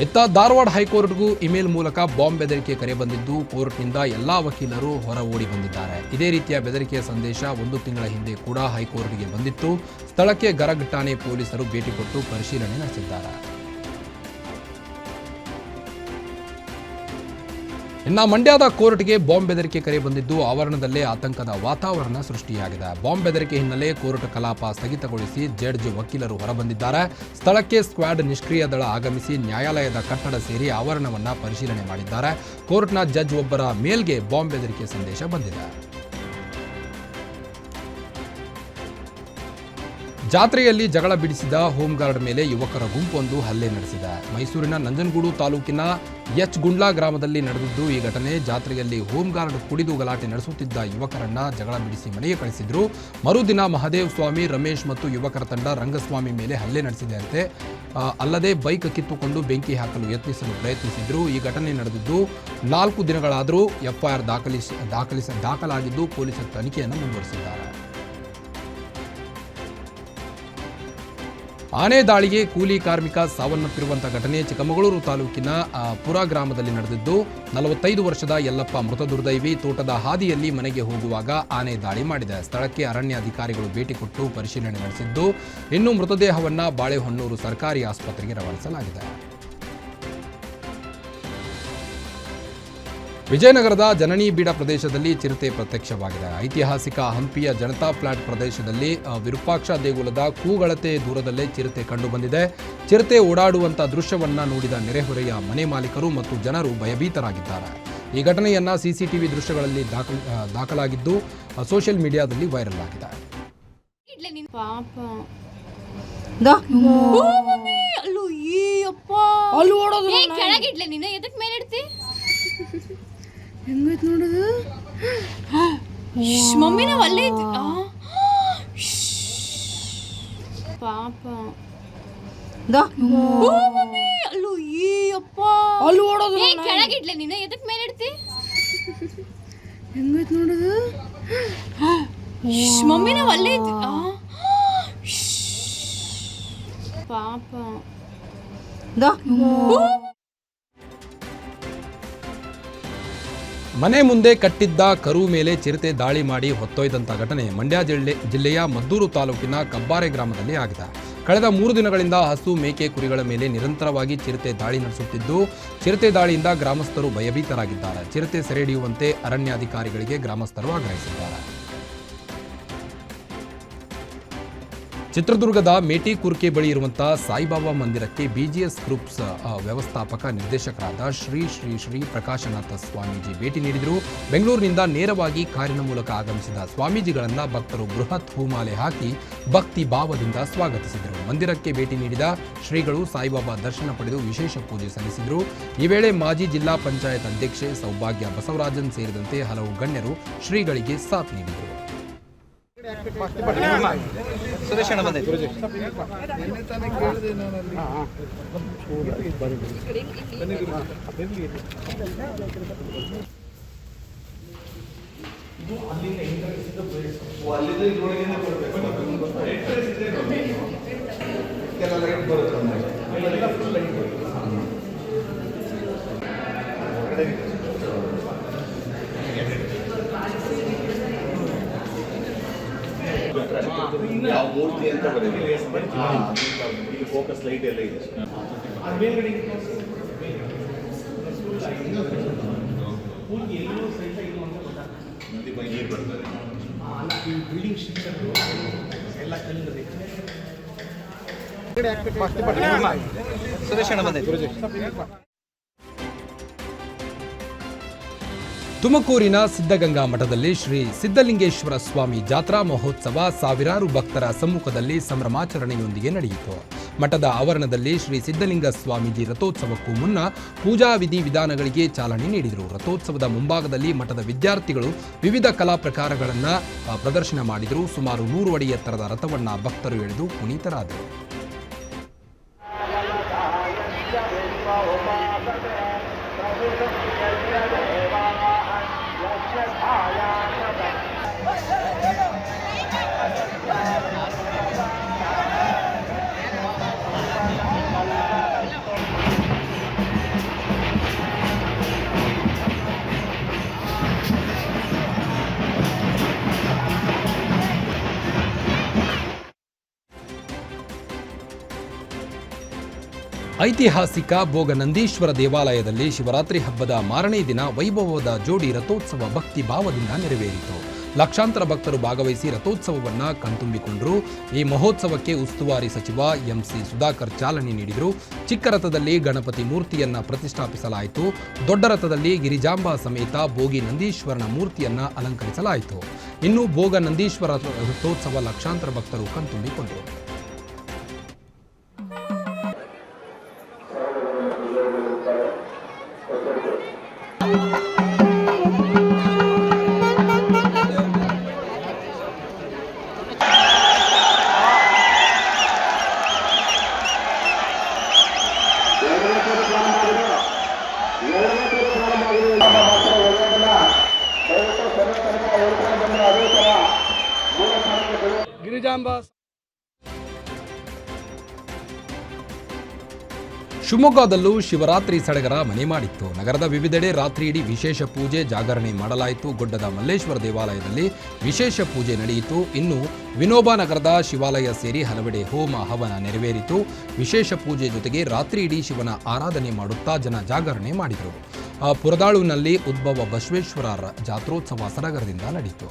ಇತ್ತ ಧಾರವಾಡ ಹೈಕೋರ್ಟ್ಗೂ ಇಮೇಲ್ ಮೂಲಕ ಬಾಂಬ್ ಬೆದರಿಕೆ ಕರೆ ಬಂದಿದ್ದು ಕೋರ್ಟ್ನಿಂದ ಎಲ್ಲಾ ವಕೀಲರು ಹೊರ ಓಡಿ ಬಂದಿದ್ದಾರೆ. ಇದೇ ರೀತಿಯ ಬೆದರಿಕೆಯ ಸಂದೇಶ 1 ತಿಂಗಳ ಹಿಂದೆ ಕೂಡ ಹೈಕೋರ್ಟ್ಗೆ ಬಂದಿತ್ತು. ಸ್ಥಳಕ್ಕೆ ಗರಗ್ ಠಾಣೆ ಪೊಲೀಸರು ಭೇಟಿ ಕೊಟ್ಟು ಪರಿಶೀಲನೆ ನಡೆಸಿದ್ದಾರೆ. ಇನ್ನು ಮಂಡ್ಯದ ಕೋರ್ಟ್ಗೆ ಬಾಂಬ್ ಬೆದರಿಕೆ ಕರೆ ಬಂದಿದ್ದು ಆವರಣದಲ್ಲೇ ಆತಂಕದ ವಾತಾವರಣ ಸೃಷ್ಟಿಯಾಗಿದೆ. ಬಾಂಬ್ ಬೆದರಿಕೆ ಹಿನ್ನೆಲೆ ಕೋರ್ಟ್ ಕಲಾಪ ಸ್ಥಗಿತಗೊಳಿಸಿ ಜಡ್ಜ್ ವಕೀಲರು ಹೊರಬಂದಿದ್ದಾರೆ. ಸ್ಥಳಕ್ಕೆ ಸ್ಕ್ವಾಡ್ ನಿಷ್ಕ್ರಿಯ ದಳ ಆಗಮಿಸಿ ನ್ಯಾಯಾಲಯದ ಕಟ್ಟಡ ಸೇರಿ ಆವರಣವನ್ನ ಪರಿಶೀಲನೆ ಮಾಡಿದ್ದಾರೆ. ಕೋರ್ಟ್ನ ಜಡ್ಜ್ ಒಬ್ಬರ ಮೇಲ್ಗೆ ಬಾಂಬ್ ಬೆದರಿಕೆ ಸಂದೇಶ ಬಂದಿದೆ. ಜಾತ್ರೆಯಲ್ಲಿ ಜಗಳ ಬಿಡಿಸಿದ ಹೋಂಗಾರ್ಡ್ ಮೇಲೆ ಯುವಕರ ಗುಂಪೊಂದು ಹಲ್ಲೆ ನಡೆಸಿದೆ. ಮೈಸೂರಿನ ನಂಜನಗೂಡು ತಾಲೂಕಿನ ಎಚ್ ಗುಂಡ್ಲಾ ಗ್ರಾಮದಲ್ಲಿ ನಡೆದಿದ್ದು ಈ ಘಟನೆ. ಜಾತ್ರೆಯಲ್ಲಿ ಹೋಂಗಾರ್ಡ್ ಕುಡಿದು ಗಲಾಟೆ ನಡೆಸುತ್ತಿದ್ದ ಯುವಕರನ್ನ ಜಗಳ ಬಿಡಿಸಿ ಮನೆಗೆ ಕಳಿಸಿದ್ರು. ಮರುದಿನ ಮಹದೇವ್ ಸ್ವಾಮಿ, ರಮೇಶ್ ಮತ್ತು ಯುವಕರ ತಂಡ ರಂಗಸ್ವಾಮಿ ಮೇಲೆ ಹಲ್ಲೆ ನಡೆಸಿದಂತೆ ಅಲ್ಲದೆ ಬೈಕ್ ಕಿತ್ತುಕೊಂಡು ಬೆಂಕಿ ಹಾಕಲು ಯತ್ನಿಸಲು ಪ್ರಯತ್ನಿಸಿದ್ರು. ಈ ಘಟನೆ ನಡೆದಿದ್ದು 4 ದಿನಗಳಾದರೂ ಎಫ್ಐಆರ್ ದಾಖಲಾಗಿದ್ದು ಪೊಲೀಸರು ತನಿಖೆಯನ್ನು ಮುಂದುವರಿಸಿದ್ದಾರೆ. ಆನೆ ದಾಳಿಗೆ ಕೂಲಿ ಕಾರ್ಮಿಕ ಸಾವನ್ನಪ್ಪಿರುವಂತಹ ಘಟನೆ ಚಿಕ್ಕಮಗಳೂರು ತಾಲೂಕಿನ ಪುರ ಗ್ರಾಮದಲ್ಲಿ ನಡೆದಿದ್ದು 45 ವರ್ಷದ ಯಲ್ಲಪ್ಪ ಮೃತ ದುರ್ದೈವಿ. ತೋಟದ ಹಾದಿಯಲ್ಲಿ ಮನೆಗೆ ಹೋಗುವಾಗ ಆನೆ ದಾಳಿ ಮಾಡಿದೆ. ಸ್ಥಳಕ್ಕೆ ಅರಣ್ಯ ಅಧಿಕಾರಿಗಳು ಭೇಟಿ ಕೊಟ್ಟು ಪರಿಶೀಲನೆ ನಡೆಸಿದ್ದು ಇನ್ನು ಮೃತದೇಹವನ್ನು ಬಾಳೆಹೊನ್ನೂರು ಸರ್ಕಾರಿ ಆಸ್ಪತ್ರೆಗೆ ರವಾನಿಸಲಾಗಿದೆ. ವಿಜಯನಗರದ ಜನನಿ ಬೀಡ ಪ್ರದೇಶದಲ್ಲಿ ಚಿರತೆ ಪ್ರತ್ಯಕ್ಷವಾಗಿದೆ. ಐತಿಹಾಸಿಕ ಹಂಪಿಯ ಜನತಾ ಫ್ಲಾಟ್ ಪ್ರದೇಶದಲ್ಲಿ ವಿರೂಪಾಕ್ಷ ದೇಗುಲದ ಕೂಗಳತೆ ದೂರದಲ್ಲೇ ಚಿರತೆ ಕಂಡುಬಂದಿದೆ. ಚಿರತೆ ಓಡಾಡುವಂಥ ದೃಶ್ಯವನ್ನ ನೋಡಿದ ನೆರೆಹೊರೆಯ ಮನೆ ಮಾಲೀಕರು ಮತ್ತು ಜನರು ಭಯಭೀತರಾಗಿದ್ದಾರೆ. ಈ ಘಟನೆಯನ್ನ ಸಿಸಿಟಿವಿ ದೃಶ್ಯಗಳಲ್ಲಿ ದಾಖಲಾಗಿದ್ದು ಸೋಷಿಯಲ್ ಮೀಡಿಯಾದಲ್ಲಿ ವೈರಲ್ ಆಗಿದೆ. ಹೆಂಗೈತ್ ನೋಡೋದು ಮಮ್ಮಿ ನಾವು ಅಲ್ಲೇ ಪಾಪ ಅಲ್ಲೂ ಈ ಅಪ್ಪ ಅಲ್ಲಿ ಓಡೋದು ಕೆಳಗಿಡ್ಲೆ ನೀನು ಎದಕ್ಕೆ ಮೇಲೆ ಇಡ್ತಿ ಹೆಂಗೈತ್ ನೋಡೋದು ಮಮ್ಮಿ ನಾವು ಅಲ್ಲೇ ಪಾಪ ಮನೆ ಮುಂದೆ ಕಟ್ಟಿದ್ದ ಕರು ಮೇಲೆ ಚಿರತೆ ದಾಳಿ ಮಾಡಿ ಹೊತ್ತೊಯ್ದಂಥ ಘಟನೆ ಮಂಡ್ಯ ಜಿಲ್ಲೆಯ ಮದ್ದೂರು ತಾಲೂಕಿನ ಕಬ್ಬಾರೆ ಗ್ರಾಮದಲ್ಲಿ ಆಗಿದೆ. ಕಳೆದ 3 ದಿನಗಳಿಂದ ಹಸು, ಮೇಕೆ, ಕುರಿಗಳ ಮೇಲೆ ನಿರಂತರವಾಗಿ ಚಿರತೆ ದಾಳಿ ನಡೆಸುತ್ತಿದ್ದು ಚಿರತೆ ದಾಳಿಯಿಂದ ಗ್ರಾಮಸ್ಥರು ಭಯಭೀತರಾಗಿದ್ದಾರೆ. ಚಿರತೆ ಸೆರೆ ಹಿಡಿಯುವಂತೆ ಅರಣ್ಯಾಧಿಕಾರಿಗಳಿಗೆ ಗ್ರಾಮಸ್ಥರು ಆಗ್ರಹಿಸಿದ್ದಾರೆ. ಚಿತ್ರದುರ್ಗದ ಮೇಟಿಕುರ್ಕೆ ಬಳಿ ಇರುವಂತಹ ಸಾಯಿಬಾಬಾ ಮಂದಿರಕ್ಕೆ ಬಿಜಿಎಸ್ ಗ್ರೂಪ್ಸ್ ವ್ಯವಸ್ಥಾಪಕ ನಿರ್ದೇಶಕರಾದ ಶ್ರೀ ಪ್ರಕಾಶನಾಥ ಸ್ವಾಮೀಜಿ ಭೇಟಿ ನೀಡಿದರು. ಬೆಂಗಳೂರಿನಿಂದ ನೇರವಾಗಿ ಕಾರಿನ ಮೂಲಕ ಆಗಮಿಸಿದ ಸ್ವಾಮೀಜಿಗಳನ್ನು ಭಕ್ತರು ಬೃಹತ್ ಹೂಮಾಲೆ ಹಾಕಿ ಭಕ್ತಿ ಭಾವದಿಂದ ಸ್ವಾಗತಿಸಿದರು. ಮಂದಿರಕ್ಕೆ ಭೇಟಿ ನೀಡಿದ ಶ್ರೀಗಳು ಸಾಯಿಬಾಬಾ ದರ್ಶನ ಪಡೆದು ವಿಶೇಷ ಪೂಜೆ ಸಲ್ಲಿಸಿದರು. ಈ ವೇಳೆ ಮಾಜಿ ಜಿಲ್ಲಾ ಪಂಚಾಯತ್ ಅಧ್ಯಕ್ಷೆ ಸೌಭಾಗ್ಯ ಬಸವರಾಜನ್ ಸೇರಿದಂತೆ ಹಲವು ಗಣ್ಯರು ಶ್ರೀಗಳಿಗೆ ಸಾಥ್ ನೀಡಿದರು. ಯಾವ ಮೂರ್ತಿ ಅಂತ ಬರೀ ಫೋಕಸ್ ಲೈಟ್ ಎಲ್ಲ ಇದೆ. ನದಿ ಬೈ ನೀರು ಬರ್ತದೆ. ಬಿಲ್ಡಿಂಗ್ ಎಲ್ಲ ತುಮಕೂರಿನ ಸಿದ್ಧಗಂಗಾ ಮಠದಲ್ಲಿ ಶ್ರೀ ಸಿದ್ಧಲಿಂಗೇಶ್ವರ ಸ್ವಾಮಿ ಜಾತ್ರಾ ಮಹೋತ್ಸವ ಸಾವಿರಾರು ಭಕ್ತರ ಸಮ್ಮುಖದಲ್ಲಿ ಸಂಭ್ರಮಾಚರಣೆಯೊಂದಿಗೆ ನಡೆಯಿತು. ಮಠದ ಆವರಣದಲ್ಲಿ ಶ್ರೀ ಸಿದ್ಧಲಿಂಗ ಸ್ವಾಮೀಜಿ ರಥೋತ್ಸವಕ್ಕೂ ಮುನ್ನ ಪೂಜಾ ವಿಧಿ ವಿಧಾನಗಳಿಗೆ ಚಾಲನೆ ನೀಡಿದರು. ರಥೋತ್ಸವದ ಮುಂಭಾಗದಲ್ಲಿ ಮಠದ ವಿದ್ಯಾರ್ಥಿಗಳು ವಿವಿಧ ಕಲಾ ಪ್ರಕಾರಗಳನ್ನು ಪ್ರದರ್ಶನ ಮಾಡಿದರು. ಸುಮಾರು 100 ಅಡಿ ಎತ್ತರದ ರಥವನ್ನು ಭಕ್ತರು ಎಳೆದು ಪುನೀತರಾದರು. ಐತಿಹಾಸಿಕ ಭೋಗನಂದೀಶ್ವರ ದೇವಾಲಯದಲ್ಲಿ ಶಿವರಾತ್ರಿ ಹಬ್ಬದ ಮಾರನೇ ದಿನ ವೈಭವದ ಜೋಡಿ ರಥೋತ್ಸವ ಭಕ್ತಿ ಭಾವದಿಂದ ನೆರವೇರಿತು. ಲಕ್ಷಾಂತರ ಭಕ್ತರು ಭಾಗವಹಿಸಿ ರಥೋತ್ಸವವನ್ನು ಕಣ್ತುಂಬಿಕೊಂಡರು. ಈ ಮಹೋತ್ಸವಕ್ಕೆ ಉಸ್ತುವಾರಿ ಸಚಿವ ಎಂಸಿ ಸುಧಾಕರ್ ಚಾಲನೆ ನೀಡಿದರು. ಚಿಕ್ಕ ರಥದಲ್ಲಿ ಗಣಪತಿ ಮೂರ್ತಿಯನ್ನ ಪ್ರತಿಷ್ಠಾಪಿಸಲಾಯಿತು. ದೊಡ್ಡ ರಥದಲ್ಲಿ ಗಿರಿಜಾಂಬ ಸಮೇತ ಭೋಗಿ ನಂದೀಶ್ವರನ ಮೂರ್ತಿಯನ್ನ ಅಲಂಕರಿಸಲಾಯಿತು. ಇನ್ನು ಭೋಗ ನಂದೀಶ್ವರ ರಥೋತ್ಸವ ಲಕ್ಷಾಂತರ ಭಕ್ತರು ಕಣ್ತುಂಬಿಕೊಂಡರು. ಶಿವಮೊಗ್ಗದಲ್ಲೂ ಶಿವರಾತ್ರಿ ಸಡಗರ ಮನೆ ಮಾಡಿತ್ತು. ನಗರದ ವಿವಿಧೆಡೆ ರಾತ್ರಿ ಇಡೀ ವಿಶೇಷ ಪೂಜೆ ಜಾಗರಣೆ ಮಾಡಲಾಯಿತು. ಗೊಡ್ಡದ ಮಲ್ಲೇಶ್ವರ ದೇವಾಲಯದಲ್ಲಿ ವಿಶೇಷ ಪೂಜೆ ನಡೆಯಿತು. ಇನ್ನು ವಿನೋಬ ನಗರದ ಶಿವಾಲಯ ಸೇರಿ ಹಲವೆಡೆ ಹೋಮ ಹವನ ನೆರವೇರಿತು. ವಿಶೇಷ ಪೂಜೆ ಜೊತೆಗೆ ರಾತ್ರಿ ಇಡೀ ಶಿವನ ಆರಾಧನೆ ಮಾಡುತ್ತಾ ಜನ ಜಾಗರಣೆ ಮಾಡಿದರು. ಪುರದಾಳುನಲ್ಲಿ ಉದ್ಭವ ಬಸವೇಶ್ವರ ಜಾತ್ರೋತ್ಸವ ಸಡಗರದಿಂದ ನಡೆಯಿತು.